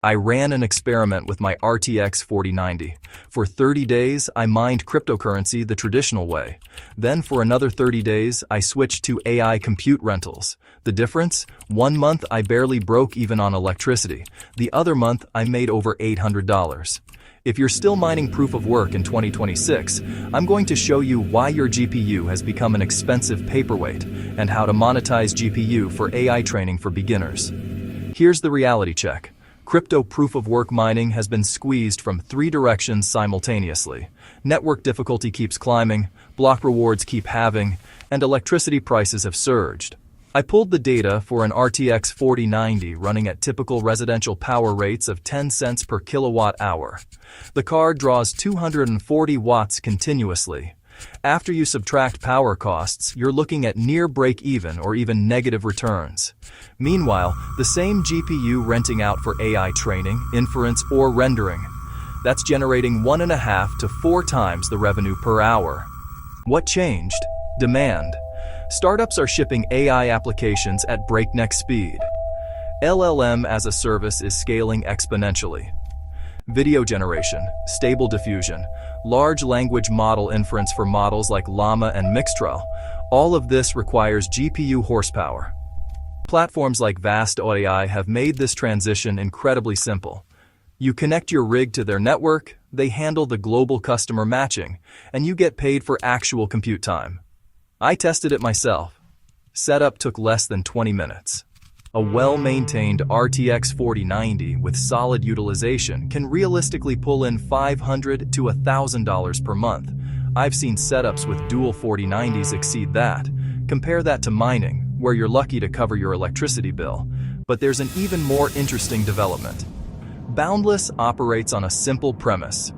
I ran an experiment with my RTX 4090. For 30 days, I mined cryptocurrency the traditional way. Then for another 30 days, I switched to AI compute rentals. The difference? 1 month I barely broke even on electricity. The other month I made over $800. If you're still mining proof of work in 2026, I'm going to show you why your GPU has become an expensive paperweight and how to monetize GPU for AI training for beginners. Here's the reality check. Crypto proof-of-work mining has been squeezed from 3 directions simultaneously. Network difficulty keeps climbing, block rewards keep halving, and electricity prices have surged. I pulled the data for an RTX 4090 running at typical residential power rates of 10 cents per kilowatt hour. The card draws 240 watts continuously. After you subtract power costs, you're looking at near break-even or even negative returns. Meanwhile, the same GPU renting out for AI training, inference, or rendering, that's generating 1.5 to 4 times the revenue per hour. What changed? Demand. Startups are shipping AI applications at breakneck speed. LLM as a service is scaling exponentially. Video generation, stable diffusion, large language model inference for models like Llama and Mixtral, all of this requires GPU horsepower. Platforms like Vast AI have made this transition incredibly simple. You connect your rig to their network, they handle the global customer matching, and you get paid for actual compute time. I tested it myself. Setup took less than 20 minutes. A well-maintained RTX 4090 with solid utilization can realistically pull in $500 to $1,000 per month. I've seen setups with dual 4090s exceed that. Compare that to mining, where you're lucky to cover your electricity bill. But there's an even more interesting development. Boundless operates on a simple premise.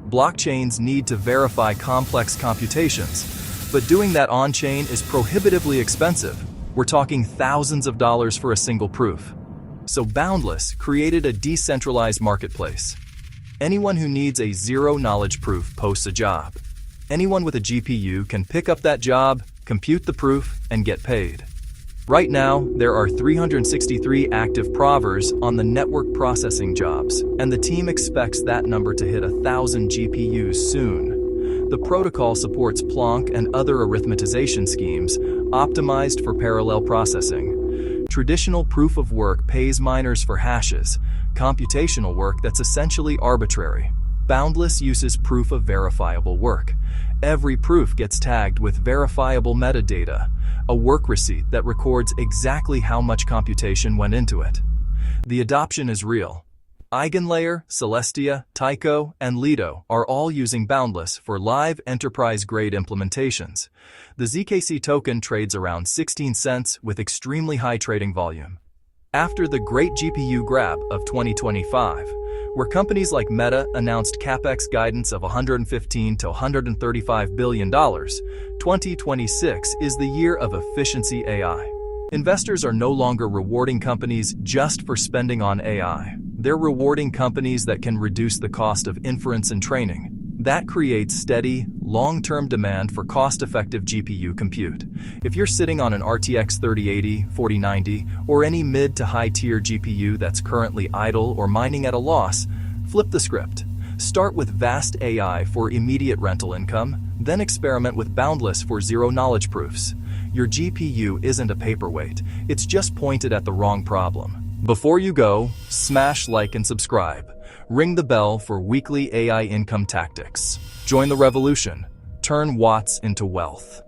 Blockchains need to verify complex computations, but doing that on-chain is prohibitively expensive. We're talking thousands of dollars for a single proof. So Boundless created a decentralized marketplace. Anyone who needs a zero-knowledge proof posts a job. Anyone with a GPU can pick up that job, compute the proof, and get paid. Right now, there are 363 active provers on the network processing jobs, and the team expects that number to hit 1,000 GPUs soon. The protocol supports Plonk and other arithmetization schemes optimized for parallel processing. Traditional proof of work pays miners for hashes, computational work that's essentially arbitrary. Boundless uses proof of verifiable work. Every proof gets tagged with verifiable metadata, a work receipt that records exactly how much computation went into it. The adoption is real. Eigenlayer, Celestia, Tycho, and Lido are all using Boundless for live enterprise-grade implementations. The ZKC token trades around 16 cents with extremely high trading volume. After the great GPU grab of 2025, where companies like Meta announced CapEx guidance of $115 to $135 billion, 2026 is the year of efficiency AI. Investors are no longer rewarding companies just for spending on AI. They're rewarding companies that can reduce the cost of inference and training. That creates steady, long-term demand for cost-effective GPU compute. If you're sitting on an RTX 3080, 4090, or any mid to high-tier GPU that's currently idle or mining at a loss, flip the script. Start with Vast AI for immediate rental income, then experiment with Boundless for zero-knowledge proofs. Your GPU isn't a paperweight, it's just pointed at the wrong problem. Before you go, smash like and subscribe. Ring the bell for weekly AI income tactics. Join the revolution. Turn watts into wealth.